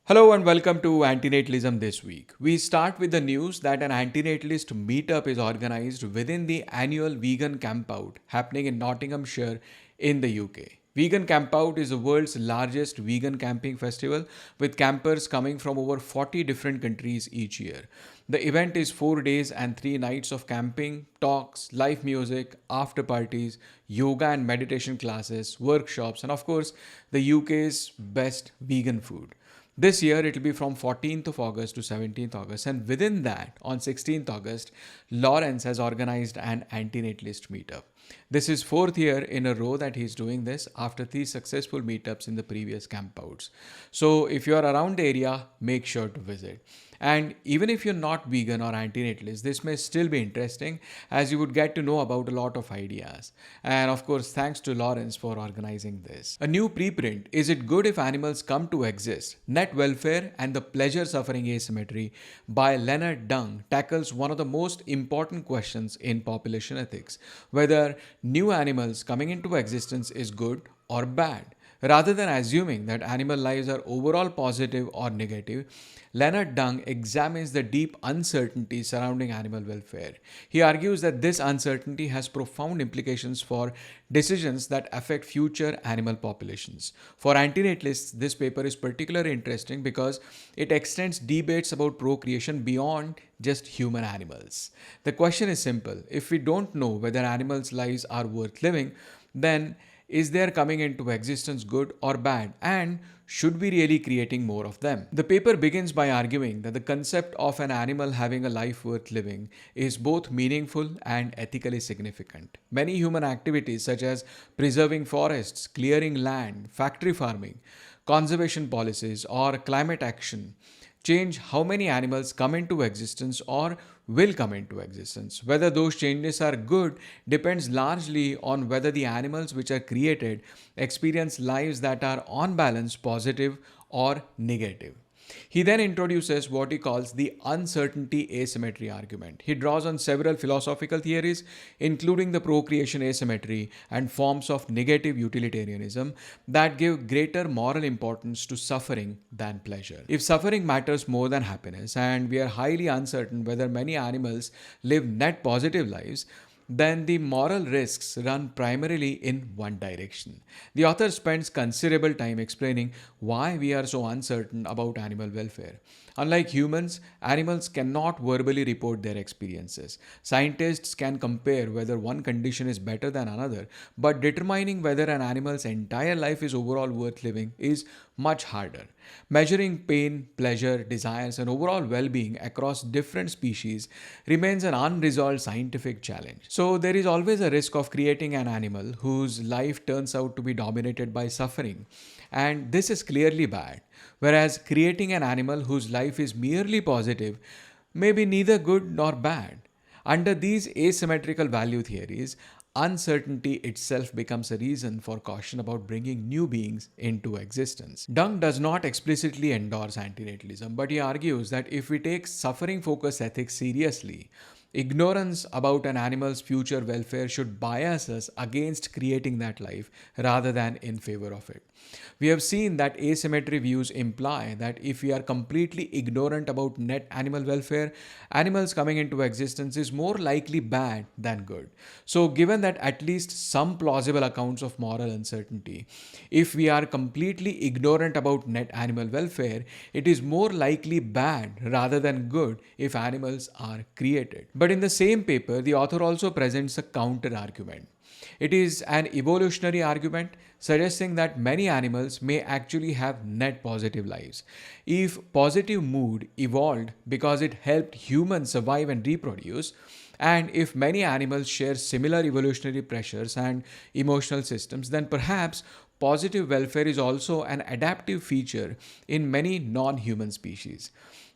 Hello and welcome to Antinatalism this week. We start with the news that an antinatalist meetup is organized within the annual vegan campout happening in Nottinghamshire in the UK. Vegan Campout is the world's largest vegan camping festival with campers coming from over 40 different countries each year. The event is 4 days and 3 nights of camping, talks, live music, after parties, yoga and meditation classes, workshops, and of course, the UK's best vegan food. This year it will be from 14th of August to 17th August, and within that, on 16th August, Lawrence has organized an antinatalist meetup. This is fourth year in a row that he's doing this after three successful meetups in the previous campouts. So if you're around the area, make sure to visit. And even if you're not vegan or antinatalist, this may still be interesting as you would get to know about a lot of ideas. And of course, thanks to Lawrence for organizing this. A new preprint, Is It Good If Animals Come to Exist? Net Welfare and the Pleasure Suffering Asymmetry by Leonard Dung tackles one of the most important questions in population ethics, whether new animals coming into existence is good or bad. Rather than assuming that animal lives are overall positive or negative, Leonard Dung examines the deep uncertainty surrounding animal welfare. He argues that this uncertainty has profound implications for decisions that affect future animal populations. For antinatalists, this paper is particularly interesting because it extends debates about procreation beyond just human animals. The question is simple: if we don't know whether animals' lives are worth living, then is their coming into existence good or bad? And should we really creating more of them? The paper begins by arguing that the concept of an animal having a life worth living is both meaningful and ethically significant. Many human activities such as preserving forests, clearing land, factory farming, conservation policies, or climate action change how many animals come into existence or will come into existence. Whether those changes are good depends largely on whether the animals which are created experience lives that are on balance positive or negative. He then introduces what he calls the uncertainty asymmetry argument. He draws on several philosophical theories, including the procreation asymmetry and forms of negative utilitarianism, that give greater moral importance to suffering than pleasure. If suffering matters more than happiness, and we are highly uncertain whether many animals live net positive lives, then the moral risks run primarily in one direction. The author spends considerable time explaining why we are so uncertain about animal welfare. Unlike humans, animals cannot verbally report their experiences. Scientists can compare whether one condition is better than another, but determining whether an animal's entire life is overall worth living is much harder. Measuring pain, pleasure, desires, and overall well being across different species remains an unresolved scientific challenge. So, there is always a risk of creating an animal whose life turns out to be dominated by suffering, and this is clearly bad. Whereas creating an animal whose life is merely positive may be neither good nor bad. Under these asymmetrical value theories, uncertainty itself becomes a reason for caution about bringing new beings into existence. Dung does not explicitly endorse antinatalism, but he argues that if we take suffering focused ethics seriously, ignorance about an animal's future welfare should bias us against creating that life rather than in favor of it. We have seen that asymmetry views imply that if we are completely ignorant about net animal welfare, animals coming into existence is more likely bad than good. So, given that at least some plausible accounts of moral uncertainty, if we are completely ignorant about net animal welfare, it is more likely bad rather than good if animals are created. But in the same paper, the author also presents a counter argument. It is an evolutionary argument suggesting that many animals may actually have net positive lives. If positive mood evolved because it helped humans survive and reproduce, and if many animals share similar evolutionary pressures and emotional systems, then perhaps positive welfare is also an adaptive feature in many non human species.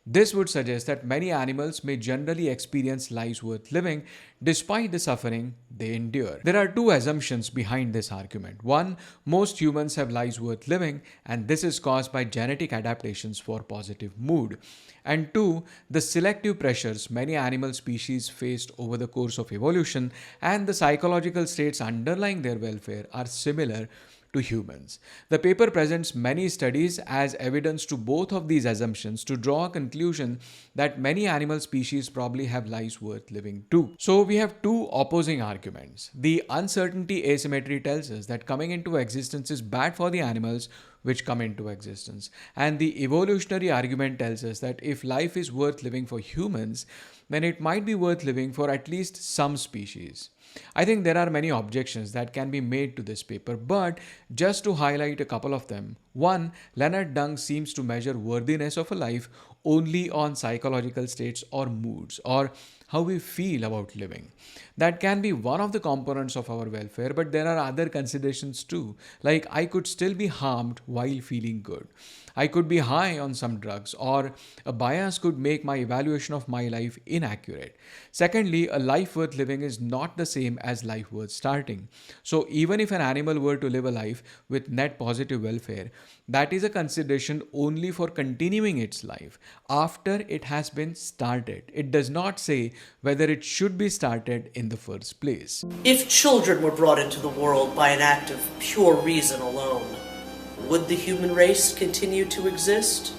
This would suggest that many animals may generally experience lives worth living despite the suffering they endure. There are two assumptions behind this argument. One, most humans have lives worth living, and this is caused by genetic adaptations for positive mood. And two, the selective pressures many animal species faced over the course of evolution and the psychological states underlying their welfare are similar to humans. The paper presents many studies as evidence to both of these assumptions to draw a conclusion that many animal species probably have lives worth living too. So we have two opposing arguments. The uncertainty asymmetry tells us that coming into existence is bad for the animals which come into existence. And the evolutionary argument tells us that if life is worth living for humans, then it might be worth living for at least some species. I think there are many objections that can be made to this paper, but just to highlight a couple of them. One, Leonard Dung seems to measure worthiness of a life only on psychological states or moods or how we feel about living. That can be one of the components of our welfare, but there are other considerations too. Like, I could still be harmed while feeling good. I could be high on some drugs, or a bias could make my evaluation of my life inaccurate. Secondly, a life worth living is not the same as life worth starting. So, even if an animal were to live a life with net positive welfare, that is a consideration only for continuing its life after it has been started. It does not say whether it should be started in the first place. If children were brought into the world by an act of pure reason alone, would the human race continue to exist?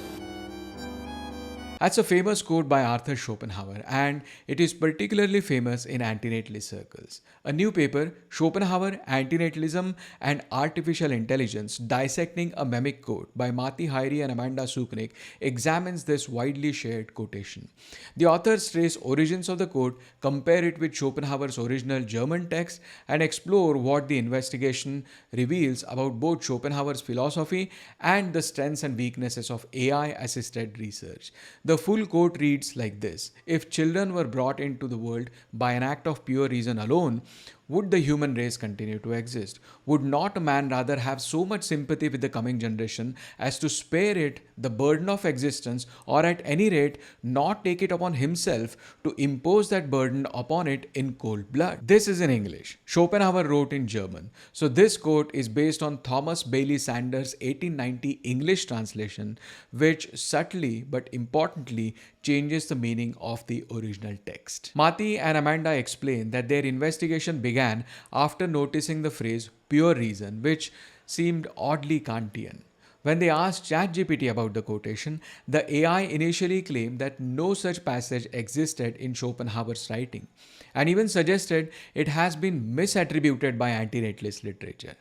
That's a famous quote by Arthur Schopenhauer, and it is particularly famous in antinatalist circles. A new paper, Schopenhauer, Antinatalism and Artificial Intelligence, Dissecting a Memic Quote by Mati Hairi and Amanda Suknik, examines this widely shared quotation. The authors trace origins of the quote, compare it with Schopenhauer's original German text, and explore what the investigation reveals about both Schopenhauer's philosophy and the strengths and weaknesses of AI-assisted research. The full quote reads like this: if children were brought into the world by an act of pure reason alone, would the human race continue to exist? Would not a man rather have so much sympathy with the coming generation as to spare it the burden of existence, or at any rate not take it upon himself to impose that burden upon it in cold blood? This is in English. Schopenhauer wrote in German. So this quote is based on Thomas Bailey Sanders' 1890 English translation, which subtly but importantly changes the meaning of the original text. Mati and Amanda explain that their investigation began after noticing the phrase pure reason, which seemed oddly Kantian. When they asked ChatGPT about the quotation, the AI initially claimed that no such passage existed in Schopenhauer's writing, and even suggested it has been misattributed by antinatalist literature.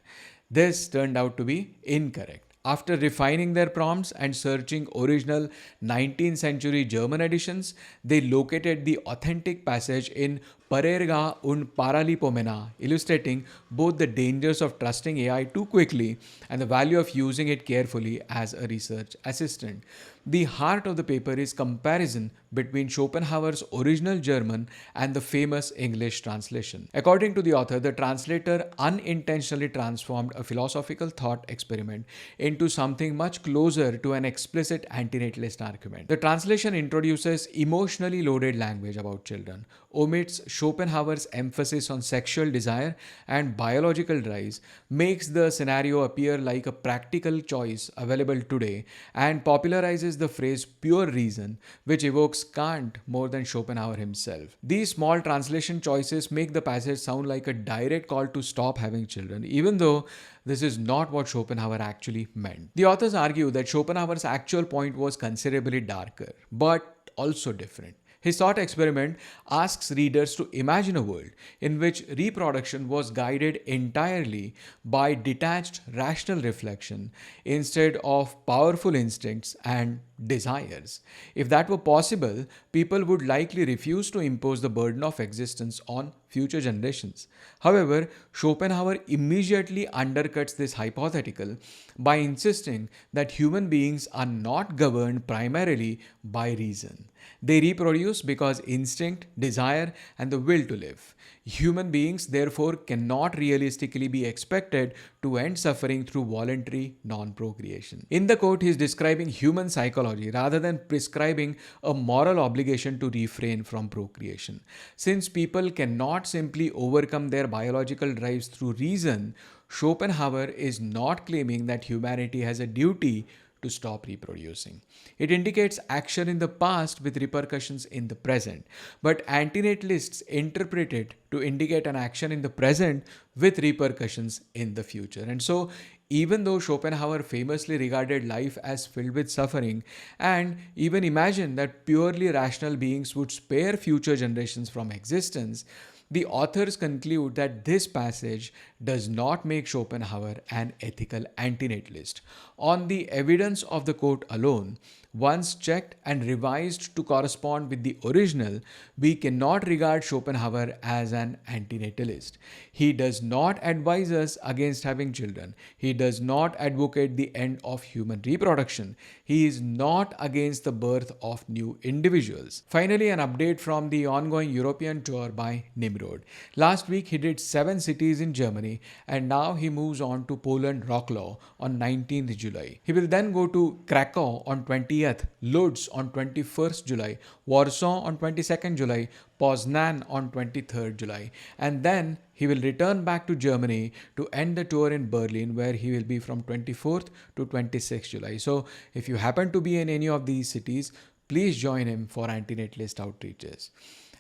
This turned out to be incorrect. After refining their prompts and searching original 19th century German editions, they located the authentic passage in Parerga und Paralipomena, illustrating both the dangers of trusting AI too quickly and the value of using it carefully as a research assistant. The heart of the paper is comparison between Schopenhauer's original German and the famous English translation. According to the author, the translator unintentionally transformed a philosophical thought experiment into something much closer to an explicit antinatalist argument. The translation introduces emotionally loaded language about children, omits Schopenhauer's emphasis on sexual desire and biological drives, makes the scenario appear like a practical choice available today, and popularizes the phrase pure reason, which evokes Kant more than Schopenhauer himself. These small translation choices make the passage sound like a direct call to stop having children, even though this is not what Schopenhauer actually meant. The authors argue that Schopenhauer's actual point was considerably darker, but also different. His thought experiment asks readers to imagine a world in which reproduction was guided entirely by detached rational reflection instead of powerful instincts and desires. If that were possible, people would likely refuse to impose the burden of existence on future generations. However, Schopenhauer immediately undercuts this hypothetical by insisting that human beings are not governed primarily by reason. They reproduce because instinct, desire, and the will to live. Human beings, therefore, cannot realistically be expected to end suffering through voluntary non-procreation. In the quote, he is describing human psychology rather than prescribing a moral obligation to refrain from procreation. Since people cannot simply overcome their biological drives through reason, Schopenhauer is not claiming that humanity has a duty to stop reproducing. It indicates action in the past with repercussions in the present, but antinatalists interpret it to indicate an action in the present with repercussions in the future. And so, even though Schopenhauer famously regarded life as filled with suffering and even imagined that purely rational beings would spare future generations from existence, the authors conclude that this passage does not make Schopenhauer an ethical antinatalist. On the evidence of the quote alone, once checked and revised to correspond with the original, we cannot regard Schopenhauer as an antinatalist. He does not advise us against having children. He does not advocate the end of human reproduction. He is not against the birth of new individuals. Finally, an update from the ongoing European tour by Nimrod. Last week, he did 7 cities in Germany, and now he moves on to Poland Wrocław on 19th July. He will then go to Krakow on 20th, Lodz on 21st July, Warsaw on 22nd July, Poznan on 23rd July, and then he will return back to Germany to end the tour in Berlin, where he will be from 24th to 26th July. So, if you happen to be in any of these cities, please join him for antinatalist outreaches.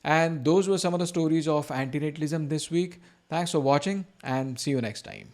And those were some of the stories of antinatalism this week. Thanks for watching and see you next time.